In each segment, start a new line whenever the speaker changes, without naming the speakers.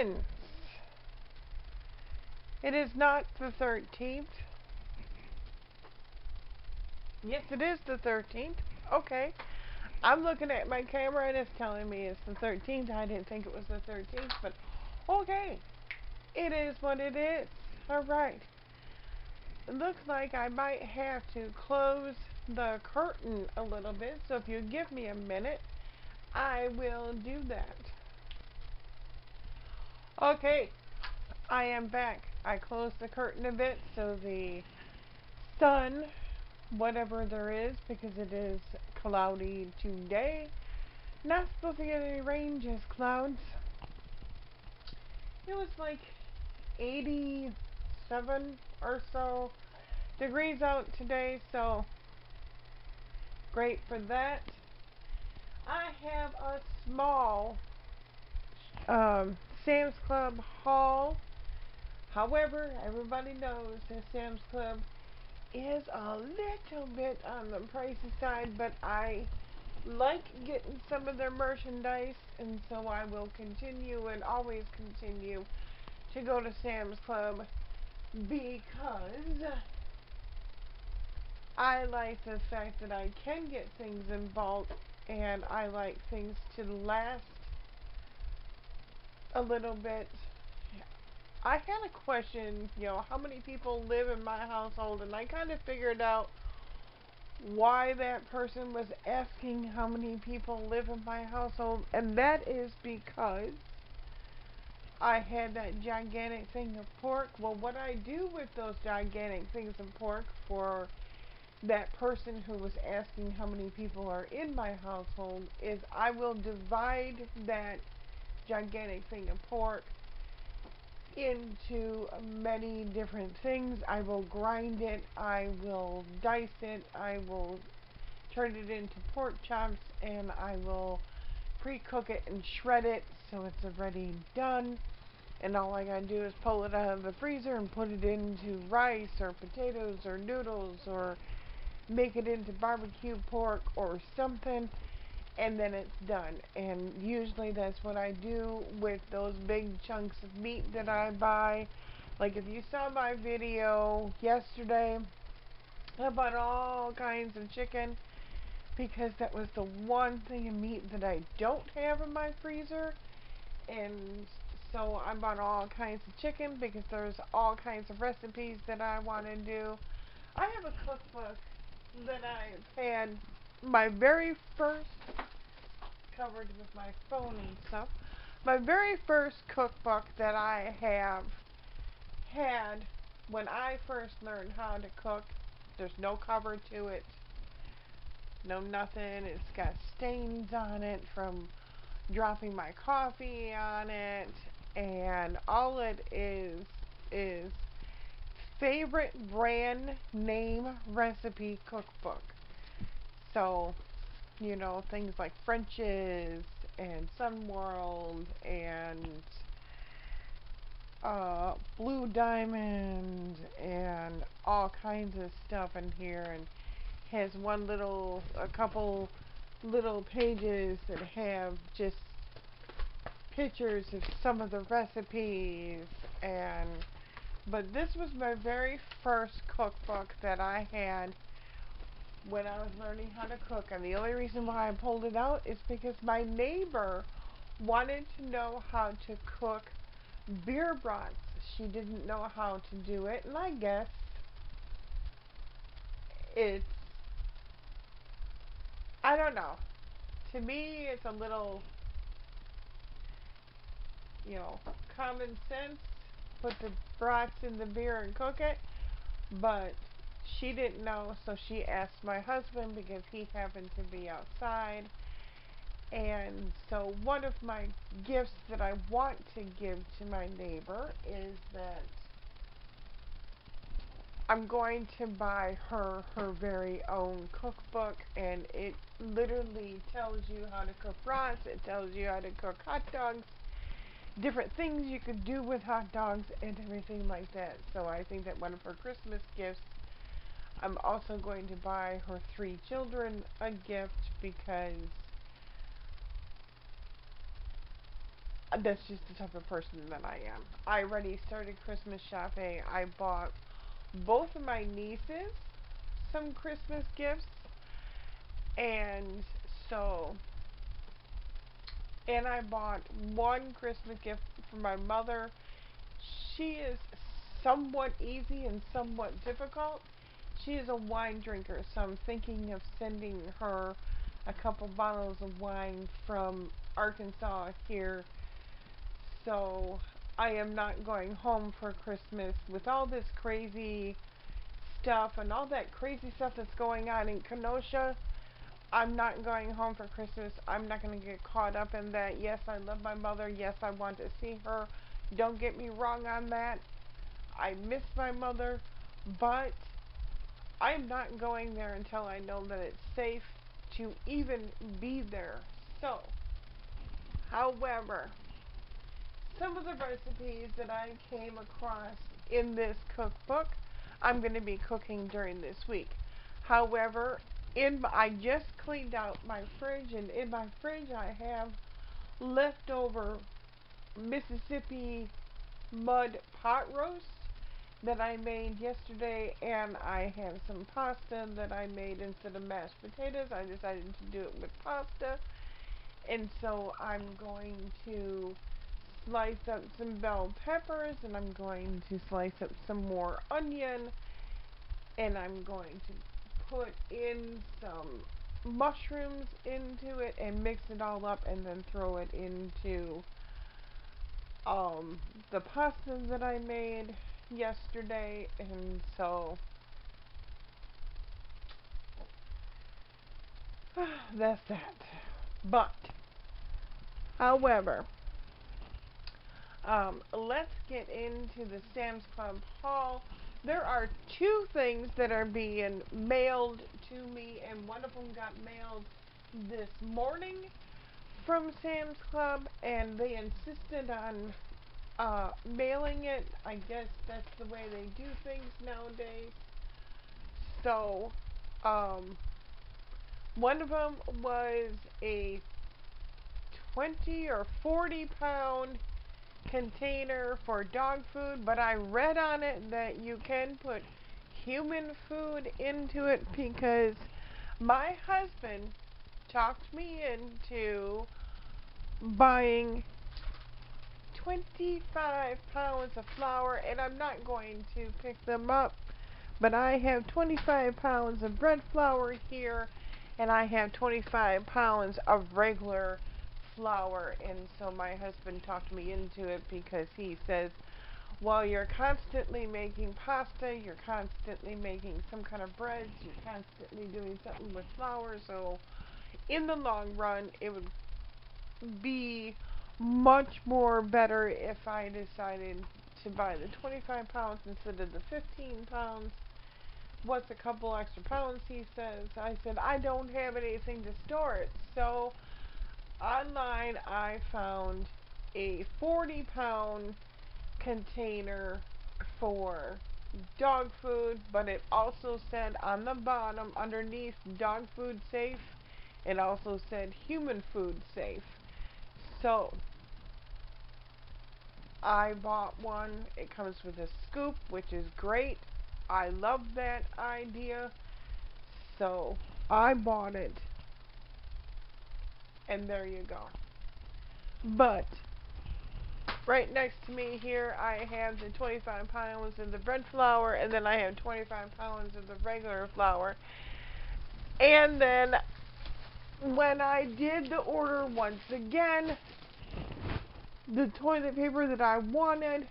friends. It is not the 13th. Yes, it is the 13th. Okay. I'm looking at my camera and it's telling me it's the 13th. I didn't think it was the 13th, but okay. It is what it is. Alright. It looks like I might have to close the curtain a little bit, so if you give me a minute, I will do that. Okay, I am back. I closed the curtain a bit so the sun, whatever there is, because it is cloudy today, not supposed to get any rain, just clouds. It was like 87 or so degrees out today, so great for that. I have a small Sam's Club haul. However, everybody knows that Sam's Club is a little bit on the pricey side, but I like getting some of their merchandise, and so I will continue and always continue to go to Sam's Club because I like the fact that I can get things in bulk and I like things to last a little bit. I had a question, how many people live in my household, and I kind of figured out why that person was asking how many people live in my household, and that is because I had that gigantic thing of pork. Well, what I do with those gigantic things of pork for that person who was asking how many people are in my household is I will divide that gigantic thing of pork into many different things. I will grind it, I will dice it, I will turn it into pork chops, and I will pre-cook it and shred it so it's already done. And all I gotta do is pull it out of the freezer and put it into rice or potatoes or noodles or make it into barbecue pork or something, and then it's done. And usually that's what I do with those big chunks of meat that I buy. Like if you saw my video yesterday, I bought all kinds of chicken because that was the one thing of meat that I don't have in my freezer. And so I bought all kinds of chicken because there's all kinds of recipes that I want to do. I have a cookbook that I've had my very first, covered with my phone and stuff, my very first cookbook that I have had when I first learned how to cook. There's no cover to it, no nothing. It's got stains on it from dropping my coffee on it, and all it is favorite brand name recipe cookbook. So, things like French's and Sunworld and Blue Diamond and all kinds of stuff in here, and has a couple little pages that have just pictures of some of the recipes. And but this was my very first cookbook that I had when I was learning how to cook, and the only reason why I pulled it out is because my neighbor wanted to know how to cook beer brats. She didn't know how to do it, and I guess it's, I don't know. To me, it's a little, common sense. Put the brats in the beer and cook it. But she didn't know, so she asked my husband because he happened to be outside. And so one of my gifts that I want to give to my neighbor is that I'm going to buy her very own cookbook, and it literally tells you how to cook brats, it tells you how to cook hot dogs, different things you could do with hot dogs and everything like that. So I think that one of her Christmas gifts, I'm also going to buy her 3 children a gift because That's just the type of person that I am. I already started Christmas shopping. I bought both of my nieces some Christmas gifts, and so, and I bought one Christmas gift for my mother. She is somewhat easy and somewhat difficult. She is a wine drinker, so I'm thinking of sending her a couple bottles of wine from Arkansas here. So I am not going home for Christmas with all this crazy stuff and all that crazy stuff that's going on in Kenosha. I'm not going home for Christmas. I'm not going to get caught up in that. Yes, I love my mother. Yes, I want to see her. Don't get me wrong on that. I miss my mother, but I'm not going there until I know that it's safe to even be there. So, however, some of the recipes that I came across in this cookbook, I'm going to be cooking during this week. However, I just cleaned out my fridge, and in my fridge I have leftover Mississippi mud pot roast that I made yesterday, and I have some pasta that I made instead of mashed potatoes. I decided to do it with pasta, and so I'm going to slice up some bell peppers, and I'm going to slice up some more onion, and I'm going to put in some mushrooms into it and mix it all up, and then throw it into the pasta that I made yesterday. And so that's that. But however, let's get into the Sam's Club haul. There are two things that are being mailed to me, and one of them got mailed this morning from Sam's Club, and they insisted on mailing it. I guess that's the way they do things nowadays. So, one of them was a 20 or 40 pound container for dog food, but I read on it that you can put human food into it because my husband talked me into buying 25 pounds of flour, and I'm not going to pick them up, but I have 25 pounds of bread flour here, and I have 25 pounds of regular flour. And so my husband talked me into it because he says, well, you're constantly making pasta, you're constantly making some kind of breads, you're constantly doing something with flour, so in the long run it would be much more better if I decided to buy the 25 pounds instead of the 15 pounds. What's a couple extra pounds, he says. I said, I don't have anything to store it. So online I found a 40-pound container for dog food, but it also said on the bottom underneath dog food safe, it also said human food safe. So I bought one. It comes with a scoop, which is great. I love that idea. So I bought it, and there you go. But right next to me here, I have the 25 pounds of the bread flour, and then I have 25 pounds of the regular flour. And then when I did the order once again, the toilet paper that I wanted,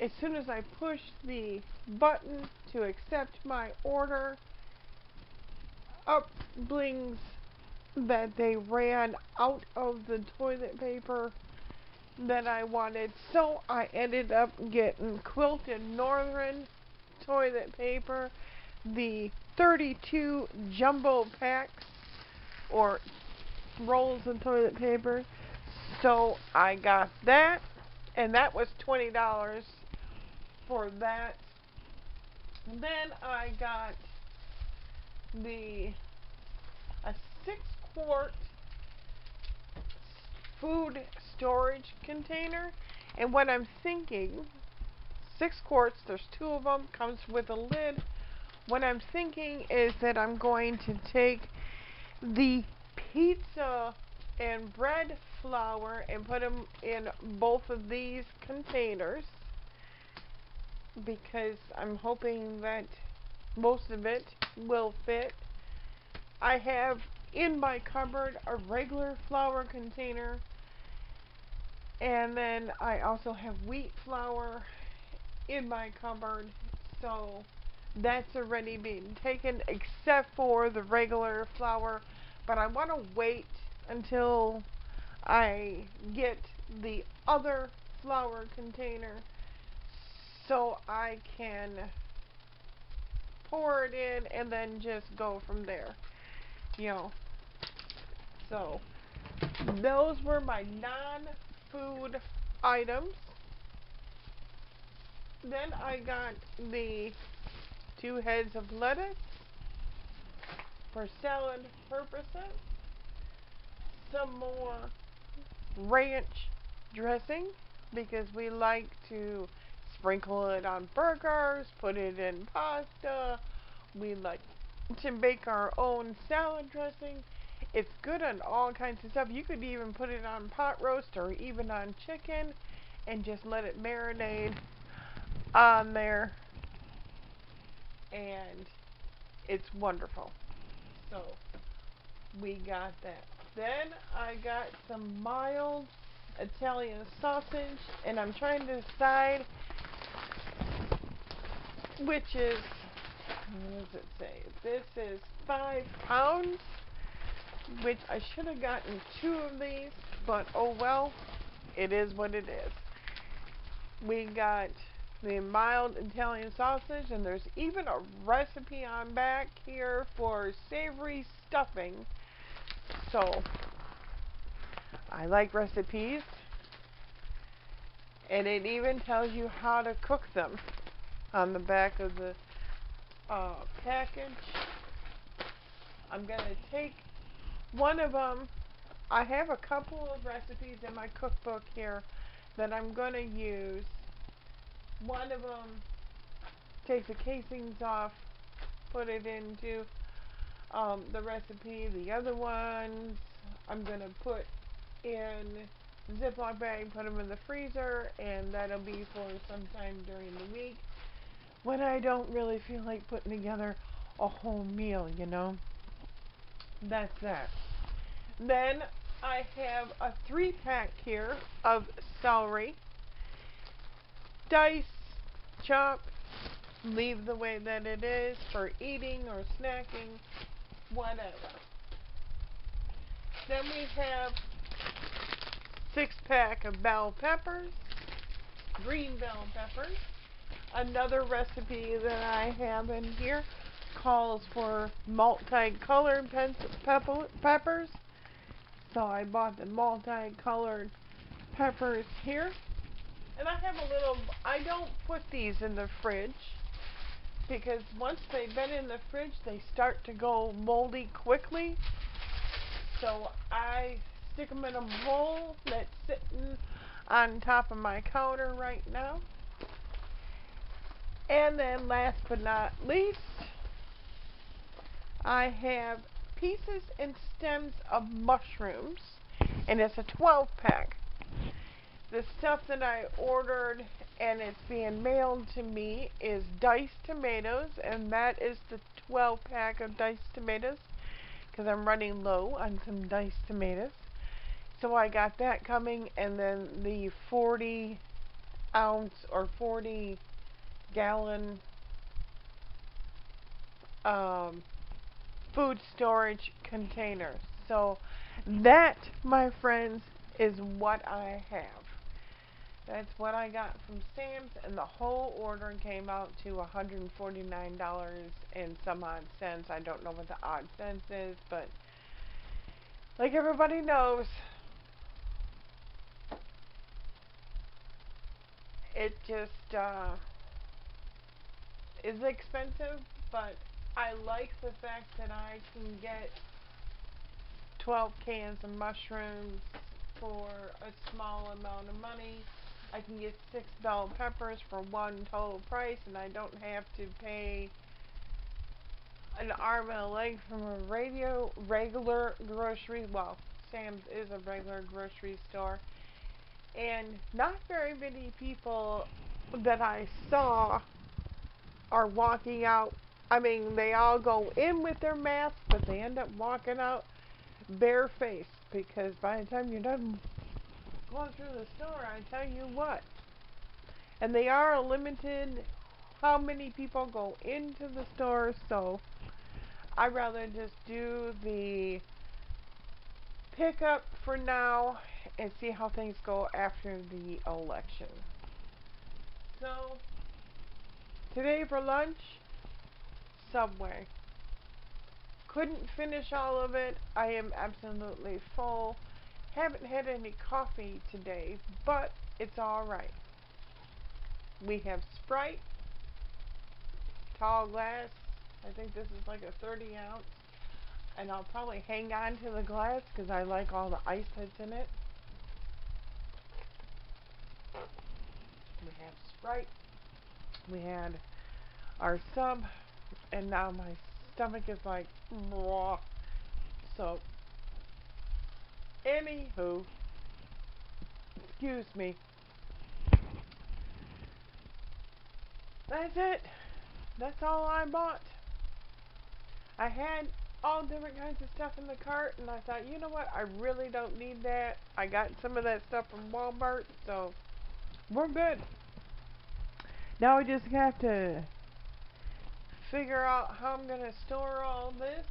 as soon as I pushed the button to accept my order, up blings that they ran out of the toilet paper that I wanted. So I ended up getting Quilted Northern toilet paper, the 32 jumbo packs or rolls of toilet paper. So I got that, and that was $20 for that. Then I got the a 6-quart food storage container. And what I'm thinking, 6 quarts, there's 2 of them, comes with a lid. What I'm thinking is that I'm going to take the pizza and bread flour and put them in both of these containers, because I'm hoping that most of it will fit. I have in my cupboard a regular flour container, and then I also have wheat flour in my cupboard, so that's already being taken except for the regular flour. But I want to wait until I get the other flour container so I can pour it in and then just go from there. You know, so those were my non-food items. Then I got the 2 heads of lettuce for salad purposes, some more ranch dressing because we like to sprinkle it on burgers, put it in pasta. We like to make our own salad dressing. It's good on all kinds of stuff. You could even put it on pot roast or even on chicken and just let it marinate on there, and it's wonderful. So we got that. Then I got some mild Italian sausage, and I'm trying to decide which is, what does it say? This is 5 pounds, which I should have gotten 2 of these, but oh well, it is what it is. We got the mild Italian sausage, and there's even a recipe on back here for savory stuffing. So I like recipes, and it even tells you how to cook them on the back of the package. I'm going to take one of them. I have a couple of recipes in my cookbook here that I'm going to use. One of them, take the casings off, put it into the recipe. The other ones I'm going to put in Ziploc bag, put them in the freezer, and that'll be for sometime during the week when I don't really feel like putting together a whole meal, you know. That's that. Then I have a 3-pack here of celery. Dice, chop, leave the way that it is for eating or snacking, whatever. Then we have 6-pack of bell peppers, green bell peppers. Another recipe that I have in here calls for multicolored peppers. So I bought the multicolored peppers here. And I have a little, I don't put these in the fridge because once they've been in the fridge, they start to go moldy quickly. So I stick them in a bowl that's sitting on top of my counter right now. And then last but not least, I have pieces and stems of mushrooms, and it's a 12-pack. The stuff that I ordered and it's being mailed to me is diced tomatoes, and that is the 12-pack of diced tomatoes because I'm running low on some diced tomatoes. So I got that coming, and then the 40-ounce or 40-gallon food storage containers. So that, my friends, is what I have. That's what I got from Sam's, and the whole order came out to $149 and some odd cents. I don't know what the odd cents is, but like everybody knows, it just is expensive, but I like the fact that I can get 12 cans of mushrooms for a small amount of money. I can get 6 bell peppers for one total price, and I don't have to pay an arm and a leg from a regular grocery. Well, Sam's is a regular grocery store, and not very many people that I saw are walking out. I mean, they all go in with their masks, but they end up walking out barefaced because by the time you're done going through the store, I tell you what. And they are limited how many people go into the store, so I'd rather just do the pickup for now and see how things go after the election. So, today for lunch, Subway. Couldn't finish all of it. I am absolutely full. Haven't had any coffee today, but it's alright. We have Sprite, tall glass. I think this is like a 30 ounce. And I'll probably hang on to the glass because I like all the ice that's in it. We have Sprite. We had our sub. And now my stomach is like, raw. So, anywho, excuse me. That's it. That's all I bought. I had all different kinds of stuff in the cart, and I thought, you know what, I really don't need that. I got some of that stuff from Walmart, so we're good. Now I just have to figure out how I'm going to store all this.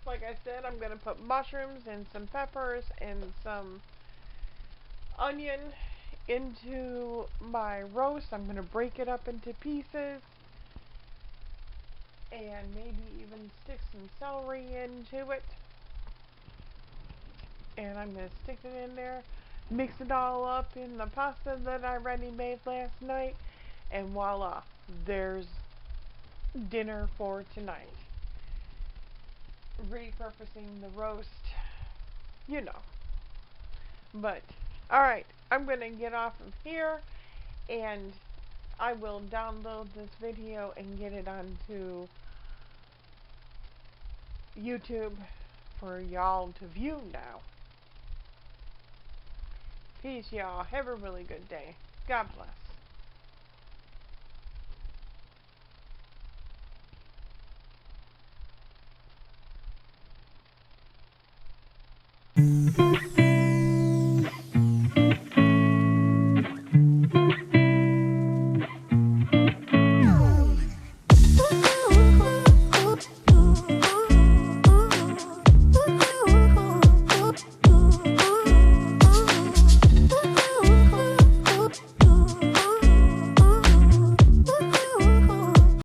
Like I said, I'm going to put mushrooms and some peppers and some onion into my roast. I'm going to break it up into pieces and maybe even stick some celery into it. And I'm going to stick it in there, mix it all up in the pasta that I already made last night, and voila, there's dinner for tonight. Repurposing the roast, you know. But, alright, I'm going to get off of here, and I will download this video and get it onto YouTube for y'all to view now. Peace, y'all. Have a really good day. God bless.